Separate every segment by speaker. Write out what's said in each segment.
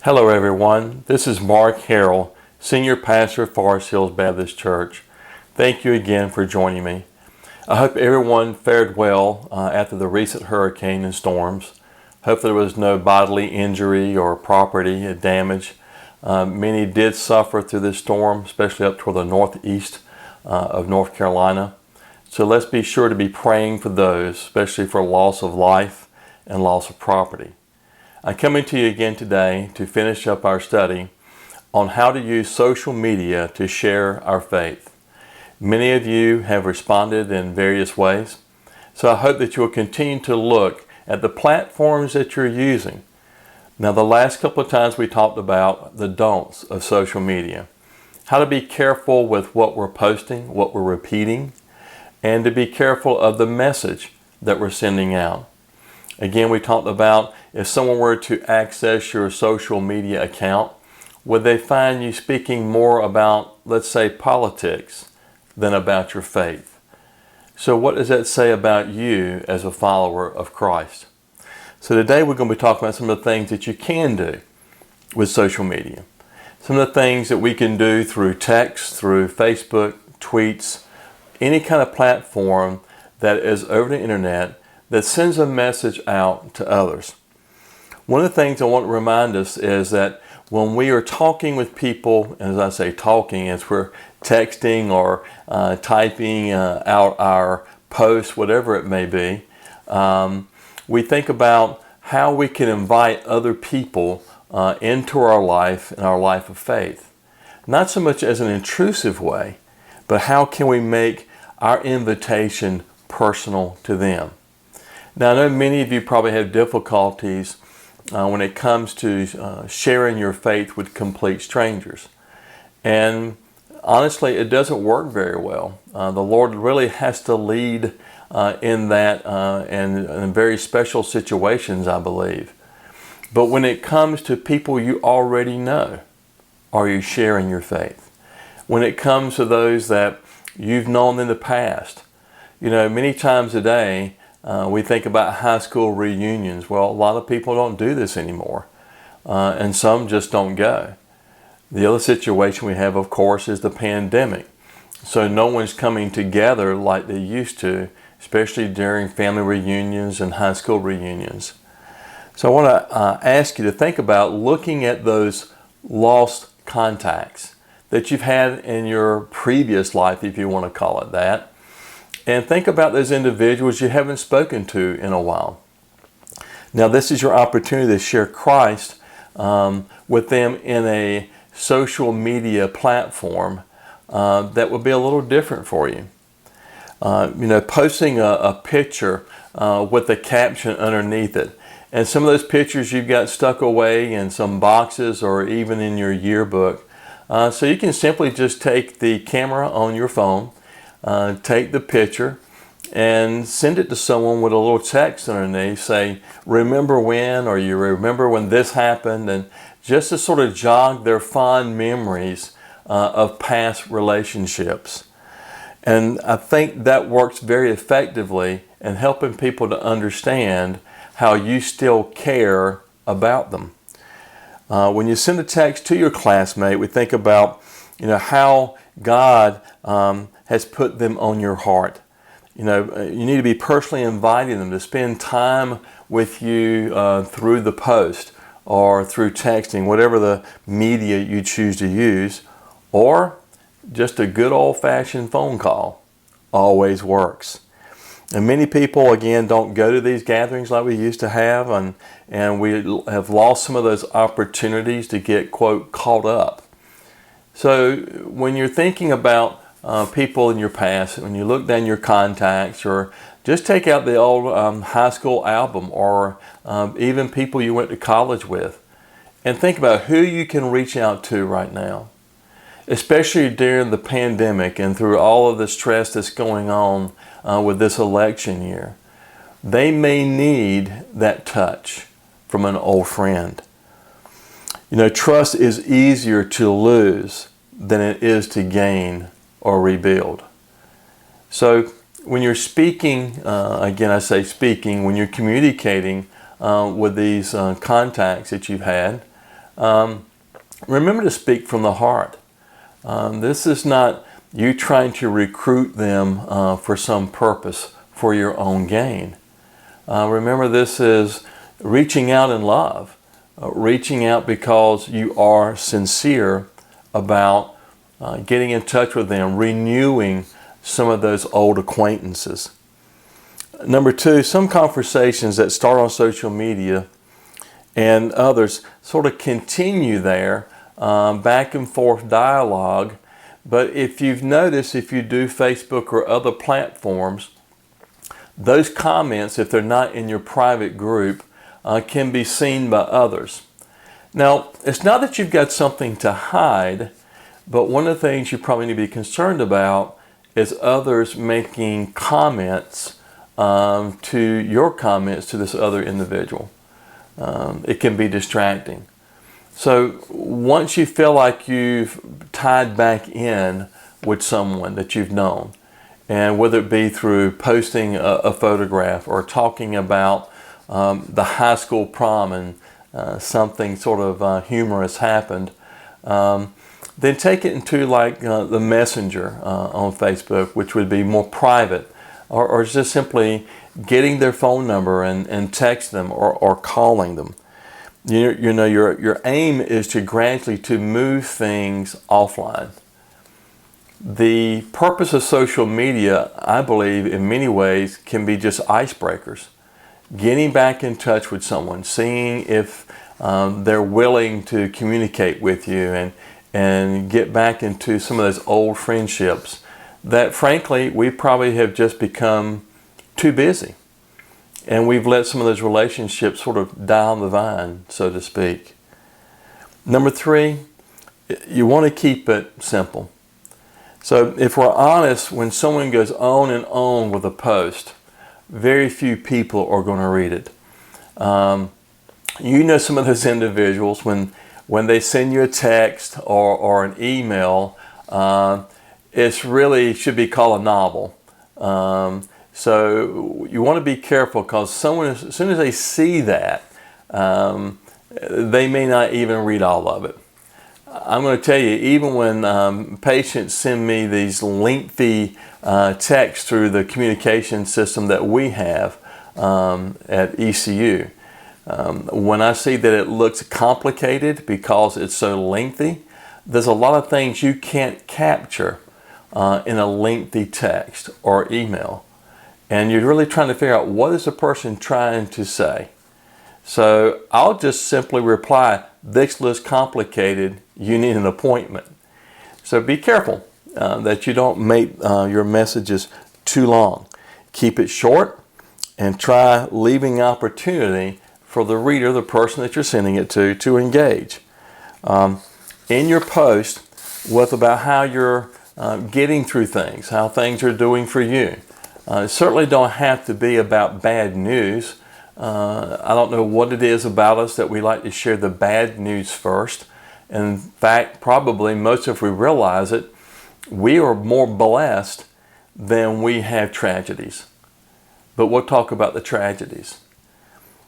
Speaker 1: Hello everyone, this is Mark Harrell, Senior Pastor of Forest Hills Baptist Church. Thank you again for joining me. I hope everyone fared well after the recent hurricane and storms. Hope there was no bodily injury or property damage. Many did suffer through this storm, especially up toward the northeast of North Carolina. So let's be sure to be praying for those, especially for loss of life and loss of property. I'm coming to you again today to finish up our study on how to use social media to share our faith. Many of you have responded in various ways, so I hope that you'll continue to look at the platforms that you're using. Now, the last couple of times we talked about the don'ts of social media, how to be careful with what we're posting, what we're repeating, and to be careful of the message that we're sending out. Again, we talked about if someone were to access your social media account, would they find you speaking more about, let's say, politics than about your faith? So what does that say about you as a follower of Christ? So today we're going to be talking about some of the things that you can do with social media. Some of the things that we can do through text, through Facebook, tweets, any kind of platform that is over the internet that sends a message out to others. One of the things I want to remind us is that when we are talking with people, and as I say talking, as we're texting or typing out our posts, whatever it may be, we think about how we can invite other people into our life and our life of faith. Not so much as an intrusive way, but how can we make our invitation personal to them? Now, I know many of you probably have difficulties when it comes to sharing your faith with complete strangers. And honestly, it doesn't work very well. The Lord really has to lead in that and in very special situations, I believe. But when it comes to people you already know, are you sharing your faith? When it comes to those that you've known in the past, many times a day, we think about high school reunions. Well, a lot of people don't do this anymore, and some just don't go. The other situation we have, of course, is the pandemic. So no one's coming together like they used to, especially during family reunions and high school reunions. So I want to ask you to think about looking at those lost contacts that you've had in your previous life, if you want to call it that. And think about those individuals you haven't spoken to in a while. Now, this is your opportunity to share Christ with them in a social media platform that would be a little different for you. Posting a picture with a caption underneath it. And some of those pictures you've got stuck away in some boxes or even in your yearbook. So you can simply just take the camera on your phone, take the picture and send it to someone with a little text underneath, say, remember when, or you remember when this happened, and just to sort of jog their fond memories of past relationships. And I think that works very effectively in helping people to understand how you still care about them. When you send a text to your classmate, we think about how God has put them on your heart. You need to be personally inviting them to spend time with you through the post or through texting, whatever the media you choose to use, or just a good old-fashioned phone call always works. And many people, again, don't go to these gatherings like we used to have, and we have lost some of those opportunities to get, quote, caught up. So when you're thinking about people in your past, when you look down your contacts, or just take out the old high school album, or even people you went to college with, and think about who you can reach out to right now, especially during the pandemic and through all of the stress that's going on with this election year. They may need that touch from an old friend. Trust is easier to lose than it is to gain or rebuild. So when you're speaking, again I say speaking, when you're communicating with these contacts that you've had, Remember to speak from the heart. This is not you trying to recruit them for some purpose for your own gain. Remember, this is reaching out in love, reaching out because you are sincere about getting in touch with them, renewing some of those old acquaintances. Number two, some conversations that start on social media and others sort of continue there, back and forth dialogue. But if you've noticed, if you do Facebook or other platforms, those comments, if they're not in your private group, can be seen by others. Now, it's not that you've got something to hide, but one of the things you probably need to be concerned about is others making comments to your comments to this other individual. It can be distracting. So once you feel like you've tied back in with someone that you've known, and whether it be through posting a photograph or talking about the high school prom and something sort of humorous happened, then take it into like the messenger on Facebook, which would be more private, or just simply getting their phone number and text them or calling them. You know, your aim is to gradually to move things offline. The purpose of social media, I believe, in many ways can be just icebreakers. Getting back in touch with someone, seeing if they're willing to communicate with you and get back into some of those old friendships that, frankly, we probably have just become too busy. And we've let some of those relationships sort of die on the vine, so to speak. Number three, you want to keep it simple. So if we're honest, when someone goes on and on with a post, very few people are going to read it. You know, some of those individuals, when they send you a text or an email, it's really should be called a novel. So you want to be careful, because someone, as soon as they see that, they may not even read all of it. I'm going to tell you, even when patients send me these lengthy texts through the communication system that we have at ECU, when I see that it looks complicated because it's so lengthy, there's a lot of things you can't capture in a lengthy text or email. And you're really trying to figure out, what is the person trying to say? So I'll just simply reply, this looks complicated, you need an appointment. So be careful that you don't make your messages too long. Keep it short and try leaving opportunity for the reader, the person that you're sending it to engage. In your post, with about how you're getting through things, how things are doing for you. It certainly don't have to be about bad news. I don't know what it is about us that we like to share the bad news first. In fact, probably most, if we realize it, we are more blessed than we have tragedies. But we'll talk about the tragedies.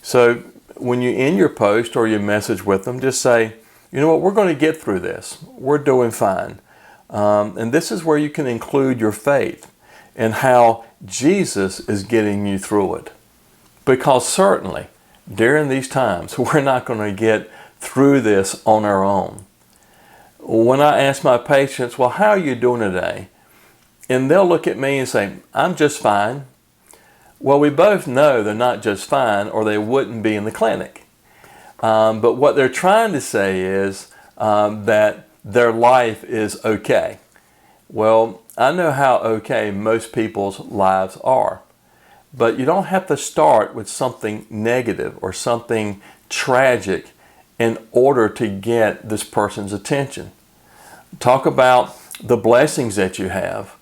Speaker 1: So when you end your post or your message with them, just say, you know what, we're going to get through this. We're doing fine. And this is where you can include your faith and how Jesus is getting you through it. Because certainly, during these times, we're not going to get through this on our own. When I ask my patients, well, how are you doing today? And they'll look at me and say, I'm just fine. Well, we both know they're not just fine, or they wouldn't be in the clinic. But what they're trying to say is that their life is okay. Well, I know how okay most people's lives are. But you don't have to start with something negative or something tragic in order to get this person's attention. Talk about the blessings that you have.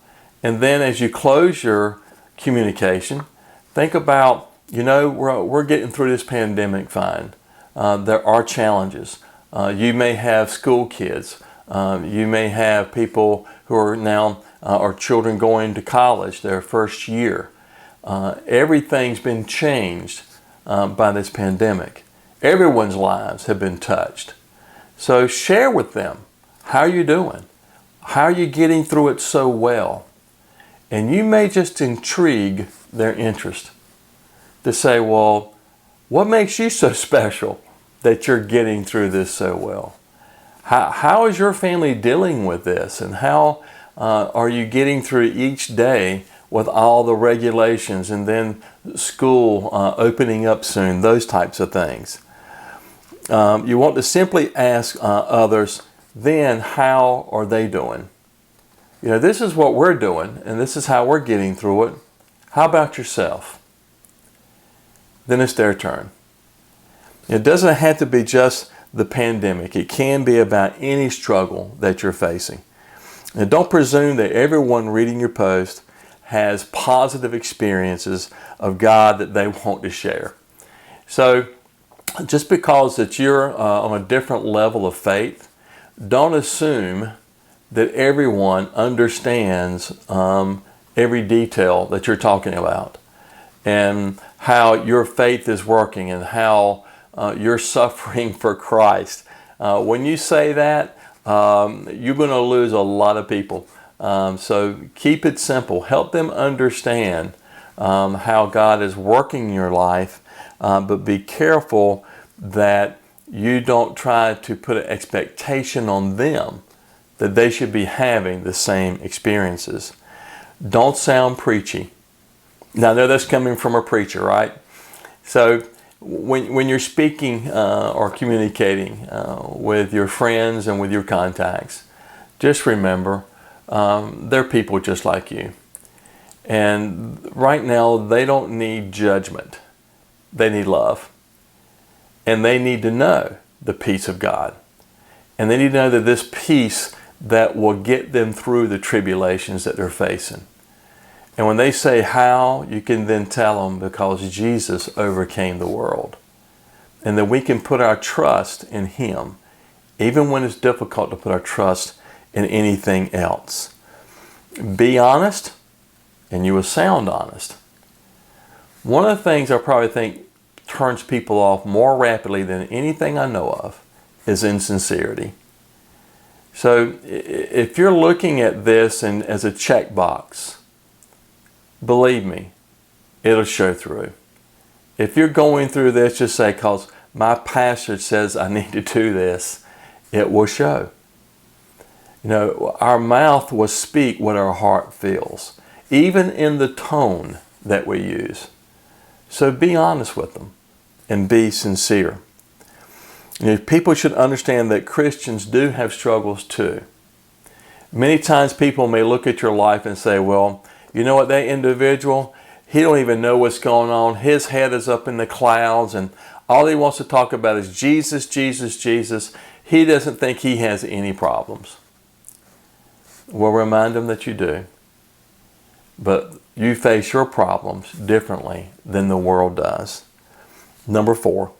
Speaker 1: And then as you close your communication, think about, you know, we're getting through this pandemic fine. There are challenges. You may have school kids. You may have people who are now, or children going to college, their first year. Everything's been changed by this pandemic. Everyone's lives have been touched. So share with them. How are you doing? How are you getting through it so well? And you may just intrigue their interest to say, well, what makes you so special that you're getting through this so well? How is your family dealing with this? And how are you getting through each day with all the regulations and then school opening up soon, those types of things? You want to simply ask others, then how are they doing? You know, this is what we're doing, and this is how we're getting through it. How about yourself? Then it's their turn. It doesn't have to be just the pandemic. It can be about any struggle that you're facing. And don't presume that everyone reading your post has positive experiences of God that they want to share. So just because that you're on a different level of faith, don't assume that everyone understands every detail that you're talking about and how your faith is working and how you're suffering for Christ. When you say that, you're going to lose a lot of people. So keep it simple. Help them understand how God is working in your life, but be careful that you don't try to put an expectation on them that they should be having the same experiences. Don't sound preachy. Now, I know that's coming from a preacher, right? So when you're speaking or communicating with your friends and with your contacts, just remember they're people just like you. And right now, they don't need judgment. They need love. And they need to know the peace of God. And they need to know that this peace that will get them through the tribulations that they're facing. And when they say how, you can then tell them because Jesus overcame the world. And that we can put our trust in Him, even when it's difficult to put our trust in anything else. Be honest, and you will sound honest. One of the things I probably think turns people off more rapidly than anything I know of is insincerity. So if you're looking at this as a checkbox, believe me, it'll show through. If you're going through this, just say, because my pastor says I need to do this, it will show. You know, our mouth will speak what our heart feels, even in the tone that we use. So be honest with them and be sincere. You know, people should understand that Christians do have struggles too. Many times people may look at your life and say, well, you know what, that individual, he don't even know what's going on. His head is up in the clouds and all he wants to talk about is Jesus, Jesus, Jesus. He doesn't think he has any problems. Well, remind him that you do. But you face your problems differently than the world does. Number 4,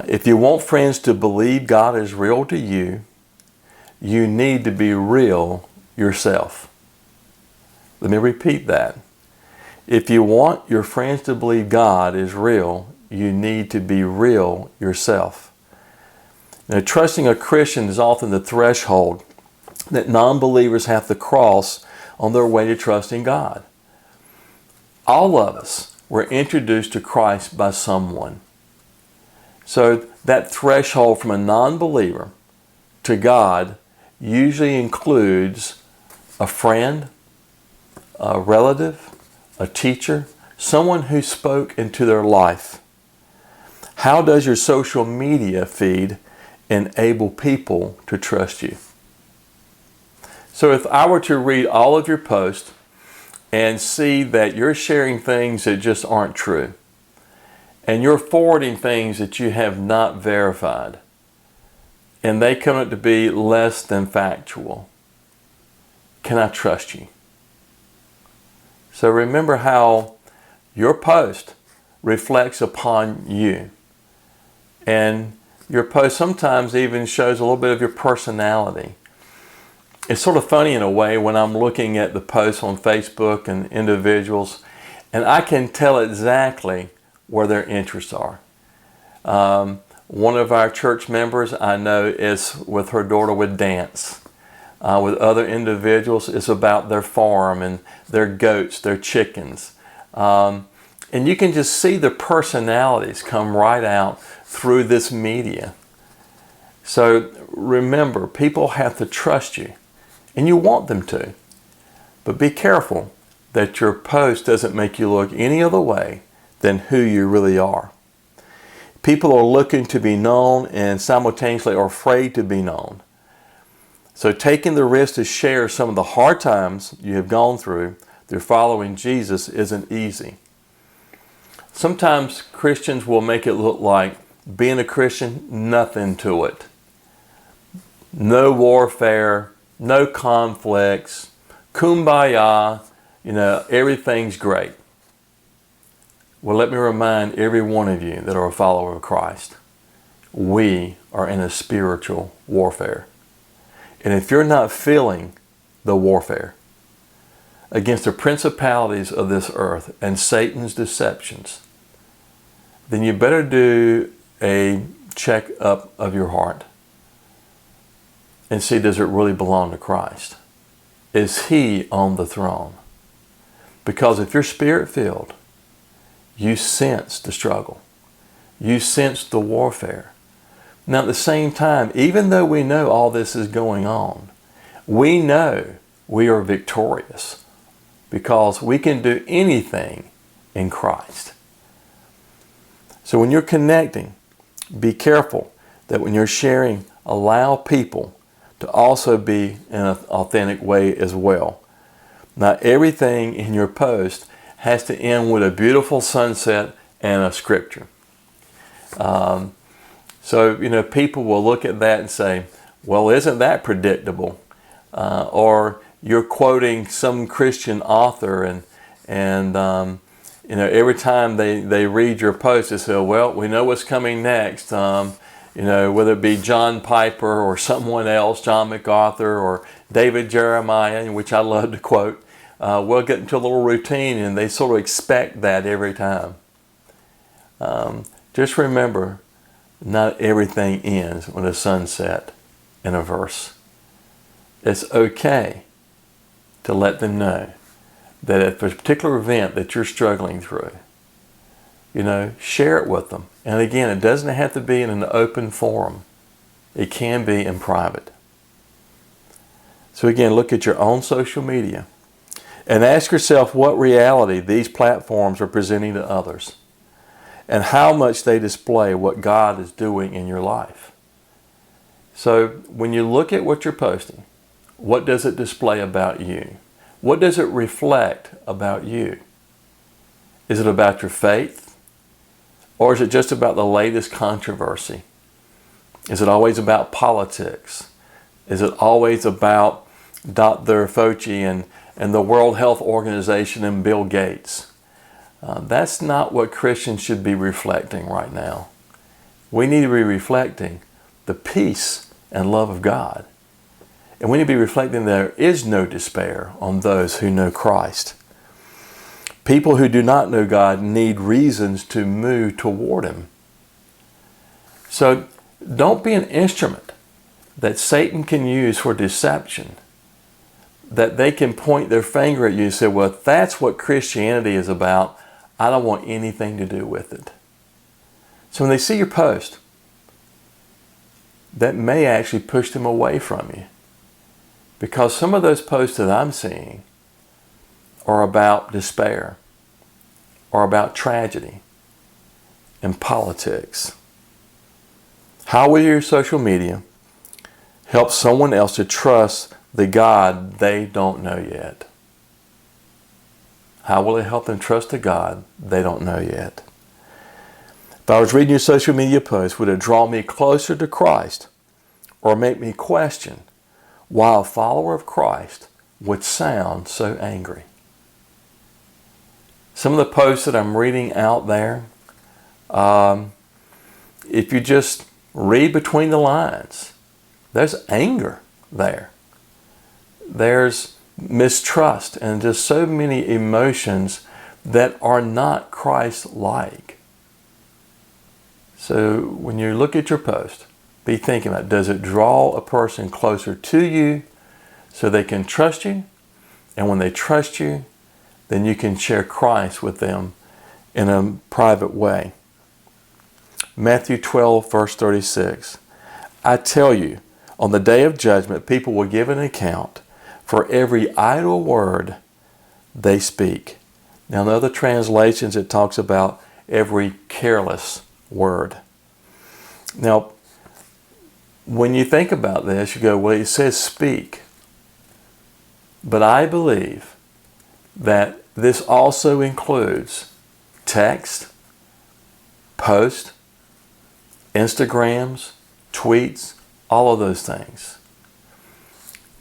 Speaker 1: if you want friends to believe God is real to you, you need to be real yourself. Let me repeat that. If you want your friends to believe God is real, you need to be real yourself. Now, trusting a Christian is often the threshold that non-believers have to cross on their way to trusting God. All of us were introduced to Christ by someone. So that threshold from a non-believer to God usually includes a friend, a relative, a teacher, someone who spoke into their life. How does your social media feed enable people to trust you? So if I were to read all of your posts and see that you're sharing things that just aren't true, and you're forwarding things that you have not verified, and they come out to be less than factual, can I trust you? So remember how your post reflects upon you. And your post sometimes even shows a little bit of your personality. It's sort of funny in a way when I'm looking at the posts on Facebook and individuals, and I can tell exactly where their interests are. One of our church members I know is with her daughter with dance. With other individuals, it's about their farm and their goats, their chickens. And you can just see the personalities come right out through this media. So remember, people have to trust you, and you want them to. But be careful that your post doesn't make you look any other way than who you really are. People are looking to be known and simultaneously are afraid to be known. So taking the risk to share some of the hard times you have gone through following Jesus isn't easy. Sometimes Christians will make it look like being a Christian, nothing to it. No warfare, no conflicts, kumbaya, everything's great. Well, let me remind every one of you that are a follower of Christ, we are in a spiritual warfare. And if you're not feeling the warfare against the principalities of this earth and Satan's deceptions, then you better do a check-up of your heart and see, does it really belong to Christ? Is He on the throne? Because if you're Spirit-filled, you sense the struggle. You sense the warfare. Now at the same time, even though we know all this is going on, we know we are victorious because we can do anything in Christ. So when you're connecting, be careful that when you're sharing, allow people to also be in an authentic way as well. Not everything in your post has to end with a beautiful sunset and a scripture. So people will look at that and say, well, isn't that predictable? Or you're quoting some Christian author and every time they read your post, they say, well, we know what's coming next. Whether it be John Piper or someone else, John MacArthur or David Jeremiah, which I love to quote, we'll get into a little routine and they sort of expect that every time. Just remember, not everything ends with a sunset in a verse. It's okay to let them know that if a particular event that you're struggling through, share it with them. And again, it doesn't have to be in an open forum. It can be in private. So again, look at your own social media and ask yourself what reality these platforms are presenting to others and how much they display what God is doing in your life. So when you look at what you're posting, what does it display about you? What does it reflect about you? Is it about your faith? Or is it just about the latest controversy? Is it always about politics? Is it always about Dr. Fauci and the World Health Organization and Bill Gates? That's not what Christians should be reflecting right now. We need to be reflecting the peace and love of God. And we need to be reflecting there is no despair on those who know Christ. People who do not know God need reasons to move toward Him. So don't be an instrument that Satan can use for deception, that they can point their finger at you and say, well, if that's what Christianity is about, I don't want anything to do with it. So when they see your post, that may actually push them away from you. Because some of those posts that I'm seeing are about despair, or about tragedy and politics. How will your social media help someone else to trust the God they don't know yet? How will it help them trust the God they don't know yet? If I was reading your social media post, would it draw me closer to Christ or make me question why a follower of Christ would sound so angry? Some of the posts that I'm reading out there, if you just read between the lines, there's anger there. There's mistrust and just so many emotions that are not Christ-like. So when you look at your post, be thinking about, does it draw a person closer to you so they can trust you? And when they trust you, then you can share Christ with them in a private way. Matthew 12, verse 36. I tell you, on the day of judgment, people will give an account for every idle word they speak. Now in other translations, it talks about every careless word. Now, when you think about this, you go, well, it says speak. But I believe that this also includes text, post, Instagrams, tweets, all of those things.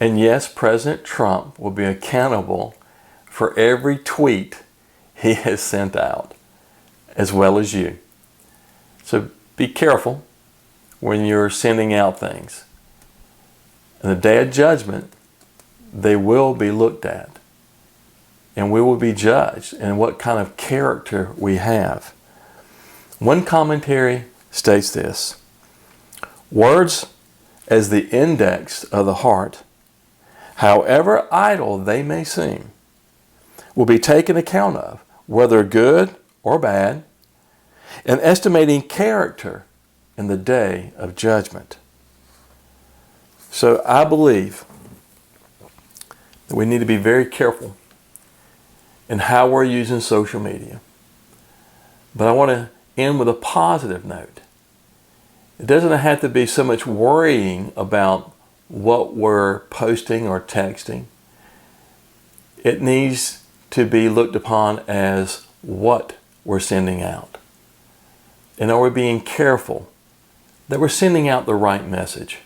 Speaker 1: And yes, President Trump will be accountable for every tweet he has sent out, as well as you. So be careful when you're sending out things. In the day of judgment, they will be looked at. And we will be judged in what kind of character we have. One commentary states this: words as the index of the heart, however idle they may seem, will be taken account of, whether good or bad, in estimating character in the day of judgment. So I believe that we need to be very careful in how we're using social media. But I want to end with a positive note. It doesn't have to be so much worrying about what we're posting or texting. It needs to be looked upon as what we're sending out. And are we being careful that we're sending out the right message?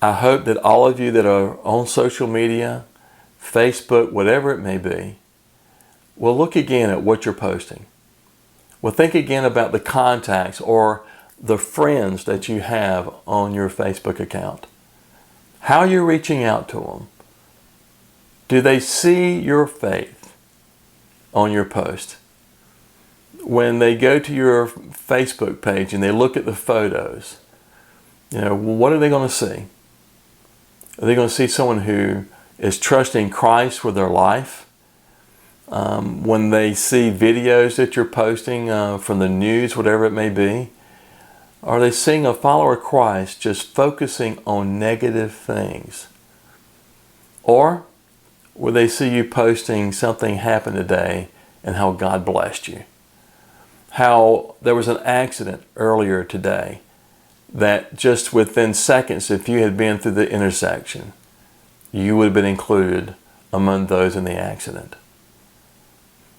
Speaker 1: I hope that all of you that are on social media, Facebook, whatever it may be, will look again at what you're posting. Well, think again about the contacts or the friends that you have on your Facebook account. How you're reaching out to them. Do they see your faith on your post? When they go to your Facebook page and they look at the photos, what are they going to see? Are they going to see someone who is trusting Christ with their life? When they see videos that you're posting from the news, whatever it may be, are they seeing a follower of Christ just focusing on negative things? Or will they see you posting something happened today and how God blessed you? How there was an accident earlier today that just within seconds, if you had been through the intersection, you would have been included among those in the accident.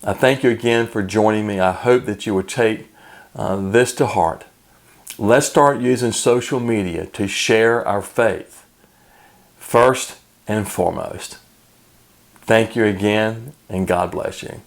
Speaker 1: I thank you again for joining me. I hope that you will take this to heart. Let's start using social media to share our faith first and foremost. Thank you again, and God bless you.